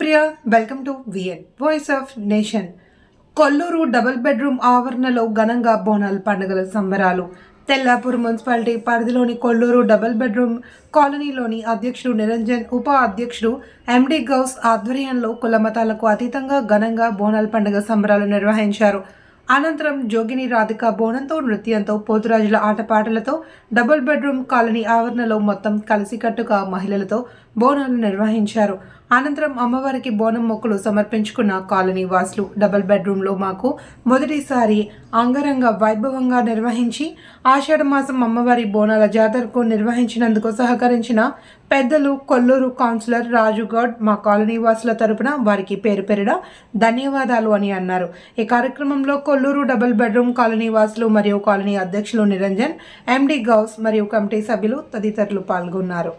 Surya welcome to VN voice of nation. Kolluru double bedroom ఆవరణలో ఘనంగా బోనాల పండుగల సంబరాలు. తెల్లాపూర్ మున్సిపాలిటీ పరిధిలోని కొల్లూరు డబుల్ బెడ్రూమ్ కాలనీలోని అధ్యక్షుడు నిరంజన్, ఉప అధ్యక్షుడు ఎండి గౌస్ ఆధ్వర్యంలో కుల మతాలకు అతీతంగా ఘనంగా బోనాల పండుగ సంబరాలు నిర్వహించారు. అనంతరం జోగిని రాధిక బోనంతో, నృత్యంతో, పోతురాజుల ఆటపాటలతో డబుల్ బెడ్రూమ్ కాలనీ ఆవరణలో మొత్తం కలిసికట్టుగా మహిళలతో బోనాలు నిర్వహించారు. అనంతరం అమ్మవారికి బోనం మొక్కులు సమర్పించుకున్న కాలనీ వాసులు డబుల్ బెడ్రూమ్లో మాకు మొదటిసారి అంగరంగ వైభవంగా నిర్వహించి ఆషాఢ మాసం అమ్మవారి బోనాల జాతరకు నిర్వహించినందుకు సహకరించిన పెద్దలు కొల్లూరు కౌన్సిలర్ రాజుగౌడ్ మా కాలనీ వాసుల తరపున వారికి పేరు పేరున ధన్యవాదాలు అని అన్నారు. ఈ కార్యక్రమంలో కొల్లూరు డబుల్ బెడ్రూమ్ కాలనీ వాసులు మరియు కాలనీ అధ్యక్షులు నిరంజన్, ఎండి గౌస్ మరియు కమిటీ సభ్యులు తదితరులు పాల్గొన్నారు.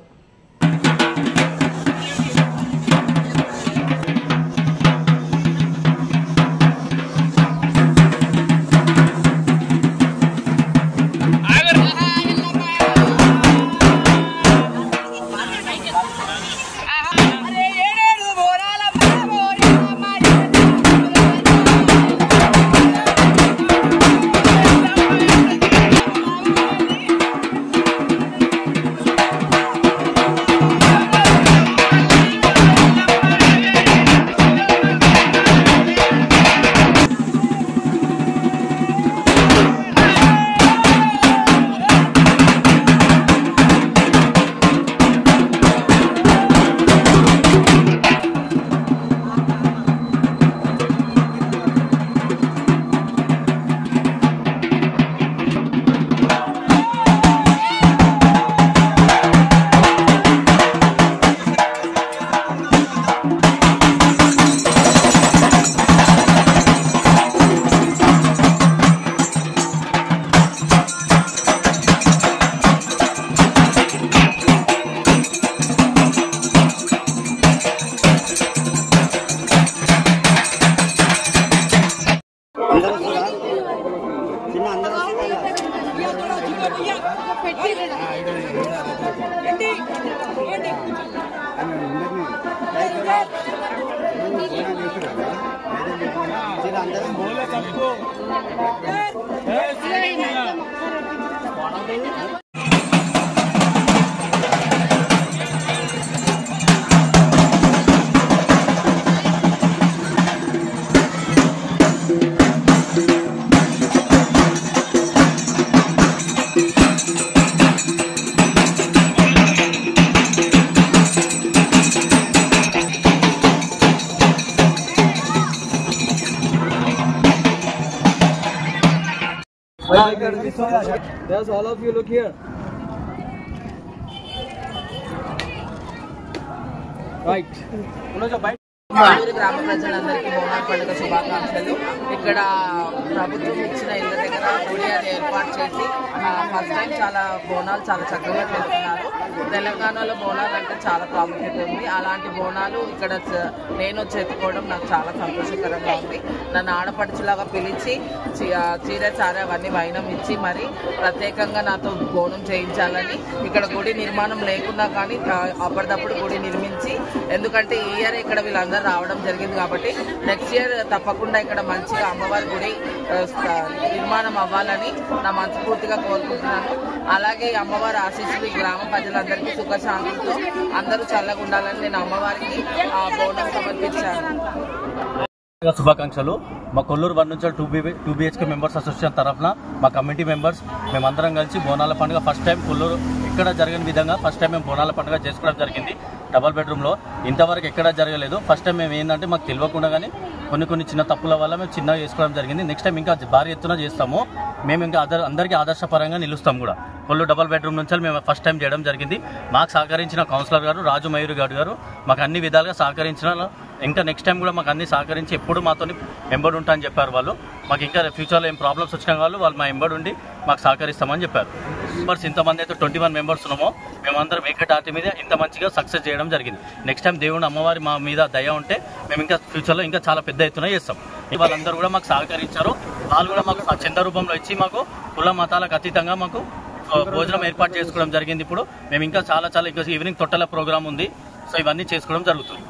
There's all of you, look here. Right. Kolluru గ్రామ ప్రజలందరికీ బోనాల పండుగ శుభాకాంక్షలు. ఇక్కడ ప్రభుత్వం ఇచ్చిన ఇళ్ళ దగ్గర గుడి అది ఏర్పాటు చేసి ఫస్ట్ టైం చాలా బోనాలు చాలా చక్కగా చేస్తున్నారు. తెలంగాణలో బోనాలు అంటే చాలా ప్రాముఖ్యత ఉంది. అలాంటి బోనాలు ఇక్కడ నేను చేతుకోవడం నాకు చాలా సంతోషకరంగా ఉంది. నన్ను ఆడపడుచులాగా పిలిచి చీర చార అవన్నీ వైనం ఇచ్చి మరి ప్రత్యేకంగా నాతో బోనం చేయించాలని, ఇక్కడ గుడి నిర్మాణం లేకున్నా కానీ అప్పటిదప్పుడు గుడి నిర్మించి, ఎందుకంటే ఈ ఇయర్ ఇక్కడ వీళ్ళందరూ రావడం జరిగింది కాబట్టి నెక్స్ట్ ఇయర్ తప్పకుండా ఇక్కడ మంచిగా అమ్మవారి గుడి నిర్మాణం అవ్వాలని నా మనస్ఫూర్తిగా కోరుకుంటున్నాను. అలాగే అమ్మవారి ఆశీస్సులు ఈ గ్రామ ప్రజలందరికీ సుఖశాంతులతో అందరూ చల్లగా ఉండాలని నేను అమ్మవారికి ఆ బోనం సమర్పించాను. శుభాకాంక్షలు. మా కొల్లూరు 1 నుంచి 2 BHK మెంబర్స్ అసోసియేషన్ తరఫున మా కమిటీ మెంబర్స్ మేమందరం కలిసి బోనాల పండుగ ఫస్ట్ టైం కొల్లూరు ఇక్కడ జరిగిన విధంగా ఫస్ట్ టైం మేము బోనాల పండుగ చేసుకోవడం జరిగింది. డబల్ బెడ్రూమ్లో ఇంతవరకు ఎక్కడా జరగలేదు. ఫస్ట్ టైం మేము ఏంటంటే మాకు తెలియకుండా కానీ కొన్ని చిన్న తప్పుల వల్ల మేము చిన్నగా చేసుకోవడం జరిగింది. నెక్స్ట్ టైం ఇంకా భారీ ఎత్తున చేస్తాము. మేము ఇంకా అందరికీ ఆదర్శపరంగా నిలుస్తాం కూడా. కొల్లూరు డబల్ బెడ్రూమ్ నుంచి మేము ఫస్ట్ టైం చేయడం జరిగింది. మాకు సహకరించిన కౌన్సిలర్ గారు రాజు మయూరి గౌడ్ గారు మాకు అన్ని విధాలుగా సహకరించిన, ఇంకా నెక్స్ట్ టైం కూడా మాకు అన్ని సహకరించి ఎప్పుడు మాతో ఎంబడి ఉంటా అని చెప్పారు వాళ్ళు. మాకు ఇంకా ఫ్యూచర్లో ఏం ప్రాబ్లమ్స్ వచ్చిన వాళ్ళు మా ఎంబడి ఉండి మాకు సహకరిస్తామని చెప్పారు. మెంబర్స్ ఇంతమంది అయితే 21 మెంబర్స్ ఉన్నామో మేమందరం ఏకటాటి మీద ఇంత మంచిగా సక్సెస్ చేయడం జరిగింది. నెక్స్ట్ టైం దేవుడు అమ్మవారి మా మీద దయ ఉంటే మేము ఇంకా ఫ్యూచర్లో ఇంకా చాలా పెద్ద ఎత్తున చేస్తాం. వాళ్ళందరూ కూడా మాకు సహకరించారు. వాళ్ళు కూడా మాకు చంద రూపంలో ఇచ్చి మాకు కుల మతాలకు అతీతంగా మాకు భోజనం ఏర్పాటు చేసుకోవడం జరిగింది. ఇప్పుడు మేము ఇంకా చాలా ఇంకా ఈవినింగ్ తొట్టెల ప్రోగ్రామ్ ఉంది. సో ఇవన్నీ చేసుకోవడం జరుగుతుంది.